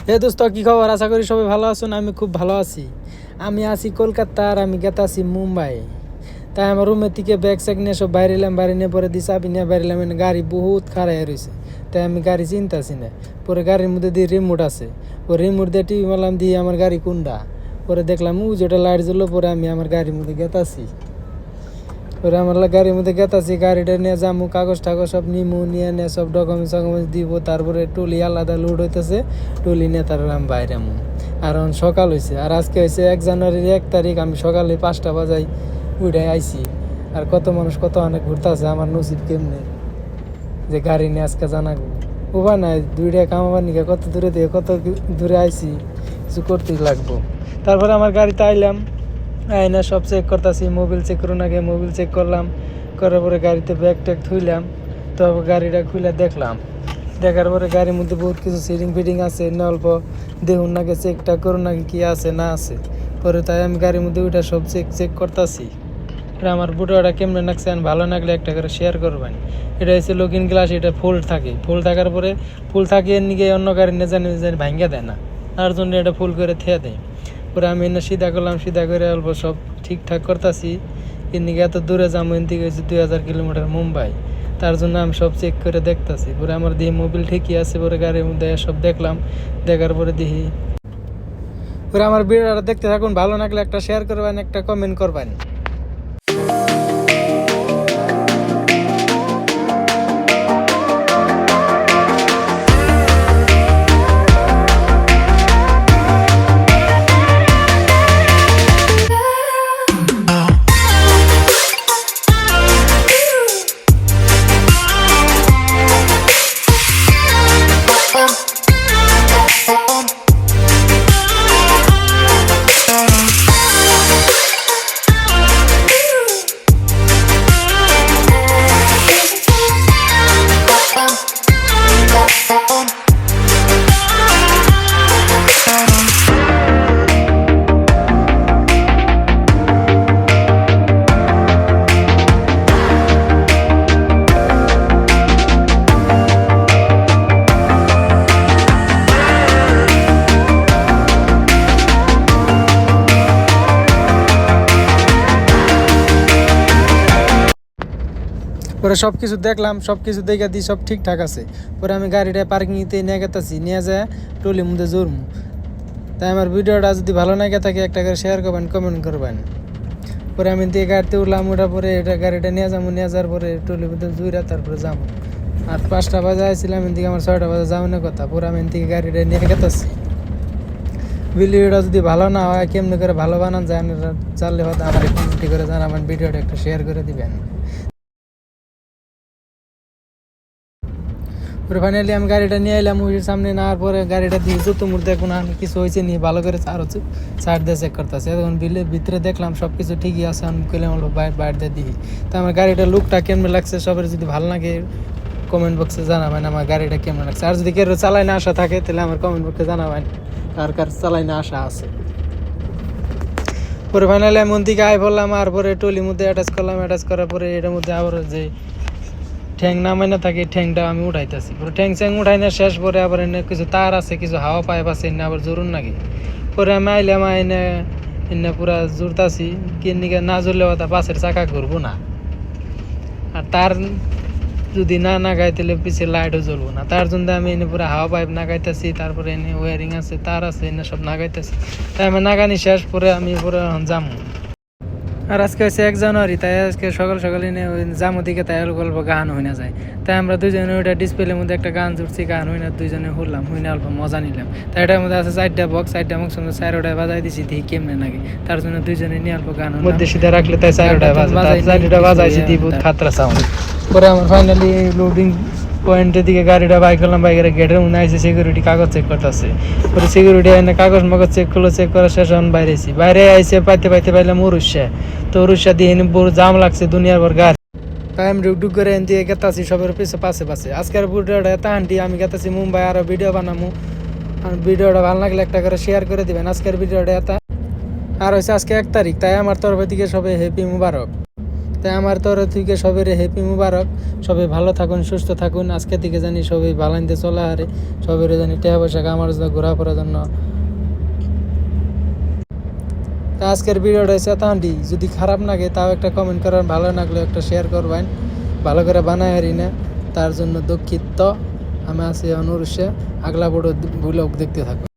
হে দোস্ত, কি খবর? আশা করি সবাই ভালো আছেন। আমি খুব ভালো আছি। আমি আছি কলকাতার, আমি গেতাছি মুম্বাই। তাই আমার রুমের থেকে ব্যাগ স্যাগ নিয়ে সব বাইরে এলাম, বাইরে নিয়ে পরে দিয়ে চাবি নিয়ে বাইরে এলাম। গাড়ি বহুত খারাপ রয়েছে, তাই আমি গাড়ি চিনতেছি না। পরে গাড়ির মধ্যে দিয়ে রিমোট আছে, ওই রিমোট দিয়ে টিভি মারলাম, দিয়ে আমার গাড়ি কোনটা। পরে দেখলাম যেটা লাইট জ্বললো। পরে আমি আমার গাড়ির মধ্যে গেতাছি। ওরা আমার গাড়ির মধ্যে গেতাছি, গাড়িটা নিয়ে যাবো, কাগজ টাগজ সব নিমু, নিয়ে সব ডকুমেন্টস দিব। তারপরে টলি আলাদা লোড হইতেছে, টলি নিয়ে তারপরে আমি বাইরে আমু। আর এখন সকাল হয়েছে, আর আজকে হয়েছে 1 জানুয়ারির 1 তারিখ। আমি সকালে 5টা বাজাই উঠে আইছি। আর কত মানুষ কত অনেক ঘুরতেছে, আমার নসিব কেমনে যে গাড়ি নিয়ে আজকে জানাবো। উপায় নাই, 2 টাকা কামাবার নিকে কত দূরে দিয়ে কত দূরে আইছি, কিছু করতেই লাগবো। তারপরে আমার গাড়িতে আইলাম, আইনা সব চেক করতেছি। মোবিল চেক করুন আগে, মোবিল চেক করলাম। করার পরে গাড়িতে ব্যাগ ট্যাগ থুইলাম। তো গাড়িটা খুলে দেখলাম, দেখার পরে গাড়ির মধ্যে বহুত কিছু সিটিং ফিটিং আছে, না অল্প দেখুন নাকি, চেকটা করুন নাকি কি আছে না আছে। পরে তাই আমি গাড়ির মধ্যে ওইটা সব চেক করতেছি। এটা আমার ভিডিওটা কেমনে লাগছে, আমি ভালো লাগলে একটা করে শেয়ার করবেন। এটা হচ্ছে লুকিং গ্লাস, এটা ফুল থাকে। ফুল থাকার পরে ফুল থাকিয়ে নিয়ে অন্য গাড়ি নিয়ে জানি ভাঙ্গা দেয় না, তার জন্য এটা ফুল করে থেয়ে দেয়। পরে আমি এনে সিধা করলাম, সিধা করে অল্প সব ঠিকঠাক করতেছি। এদিকে এত দূরে যাবো, এদিকে হচ্ছে 2000 কিলোমিটার মুম্বাই। তার জন্য আমি সব চেক করে দেখতেছি। পরে আমার দিয়ে মোবিল ঠিকই আছে। পরে গাড়ির মধ্যে সব দেখলাম, দেখার পরে দেখি। পরে আমার ভিডিওটা দেখতে থাকুন, ভালো লাগলে একটা শেয়ার করবেন, একটা কমেন্ট করবেন। পরে সব কিছু দেখলাম, সব কিছু দেখে দিই সব ঠিকঠাক আছে। পরে আমি গাড়িটা পার্কিংতে নিয়ে গেতেছি, নিয়ে যায় টলির মধ্যে জোরমু। তাই আমার ভিডিওটা যদি ভালো লাগে থাকে একটা করে শেয়ার করবেন, কমেন্ট করবেন। পরে আমি দিয়ে গাড়িতে উঠলাম, ওঠার পরে এটা গাড়িটা নিয়ে যাবো, নিয়ে যাওয়ার পরে টলির মধ্যে জুইরা তারপরে যাবো। আর 5টা বাজে আসছিলাম, এদিকে আমার 6টা বাজে যাওয়ানোর কথা। পরে আমি এদিকে গাড়িটা নিয়ে গেতেছি। ভিডিওটা যদি ভালো না হয়, কেমনি করে ভালো বানান যায় জানলে হয়তো আমার কমেন্ট করে জানাবেন, ভিডিওটা একটু শেয়ার করে দিবেন। পরে ফাইনালি আমি গাড়িটা নিয়ে এলাম মুভির সামনে। নেওয়ার পরে গাড়িটা দিয়ে যত মুহূর্তে কোনো কিছু হয়েছে নিয়ে ভালো করে আরও সাইড দিয়ে চেক করতেছে। এখন বিলের ভিতরে দেখলাম সব কিছু ঠিকই আছে। আমি কইলাম হলো বাইরে দিয়ে দিই। তো আমার গাড়িটার লুকটা কেমন লাগছে, সবার যদি ভালো লাগে কমেন্ট বক্সে জানাবেন আমার গাড়িটা কেমন লাগছে। আর যদি কেউ চালাই না আসা থাকে তাহলে আমার কমেন্ট বক্সে জানাবেন কার চালাই না আসা আছে। পরে ফাইনালি আমি মন থেকে আয় বললাম, আর পরে টলির মধ্যে অ্যাটাচ করলাম। অ্যাটাচ করার পরে এটার মধ্যে আবার যে ঠ্যাং নামাই না থাকে, ঠ্যাংটা আমি উঠাইতেছি। পরে ঠ্যাং স্যাং উঠাই না শেষ। পরে আবার এনে কিছু তার আছে, কিছু হাওয়া পাইপ আছে, এনে আবার জরুন নাকি। পরে আমি আইলাম, এনে এনে পুরা জুড়তাছি। কিনিকে না জুড়লে তা পাশের চাকা ঘুরবো না। আর তার যদি না নাগাই তাহলে পিছিয়ে লাইটও জ্বলবো না। তার জন্য আমি এনে পুরো হাওয়া পাইপ নাগাইতেছি। তারপরে এনে ওয়ারিং আছে, তার আছে, এনে সব নাগাইতেছি। তাই আমি নাগানি শেষ। পরে আমি পুরো যাবো। আর আজকে হচ্ছে 1 জানুয়ারি, তাই আজকে সকাল সকালে জামো দিকে তাই অল্প গান হয়ে না যায়। তাই আমরা দুজনে ওইটা ডিসপ্লের মধ্যে একটা গান জুড়ছি, গান হই না দুজনে হুরলাম, হই না অল্প মজা নিলাম। তাই এটার মধ্যে আছে 4টা বক্স, 4টা বক্স 4টায় বাজাই দিছি, দেখি কেমনে নাকি। তার জন্য দুজনে নিয়ে অল্প গান মধ্যে সিধা রাখলে তাই 4টা বাজাইছি, দিব খাতরা সাউন্ড। পরে আমার ফাইনালি লোডিং পয়েন্টের দিকে গাড়িটা বাইক করলাম। বাইকের গেটের মধ্যে আইসে সিকিউরিটি কাগজ চেক করতেছে। পরে সিকিউরিটি এনে কাগজ মাগজ চেক করলো, চেক করার শেষ এখন বাইরেছি। বাইরে আইসে পাইতে পাইলাম উড়ুষ্যা। তো উড়ুষ্যা দিয়ে বড় জাম লাগছে, দুনিয়ার পর গাড়ি। তাই আমি ডুক করে এন দিয়ে গেতাছি সবের পাশে। আজকের ভিডিওটা এত হান্টি আমি গেতাছি মুম্বাই, আরও ভিডিও বানাবো। আর ভিডিওটা ভালো লাগলে একটা করে শেয়ার করে দিবেন। আজকের ভিডিওটা এত আর হয়েছে আজকে 1 তারিখ, তাই আমার তরফ থেকে সবাই হ্যাপি মুবারক। তাই আমার তরফ থেকে সবের হ্যাপি মুবারক। সবাই ভালো থাকুন, সুস্থ থাকুন। আজকে থেকে জানি সবাই ভালাইতে চলা হারে, সবের জানি টাকা পয়সা কামার জন্য, ঘোরাফেরার জন্য। তা আজকের ভিডিওটা হচ্ছে তাহান্ডি। যদি খারাপ লাগে তাও একটা কমেন্ট করার, ভালো লাগলে একটা শেয়ার করবেন। ভালো করে বানায় হারি না, তার জন্য দুঃখিত। আমি আছি অনুরুষে। আগলা বড় ব্লগ দেখতে থাকুন।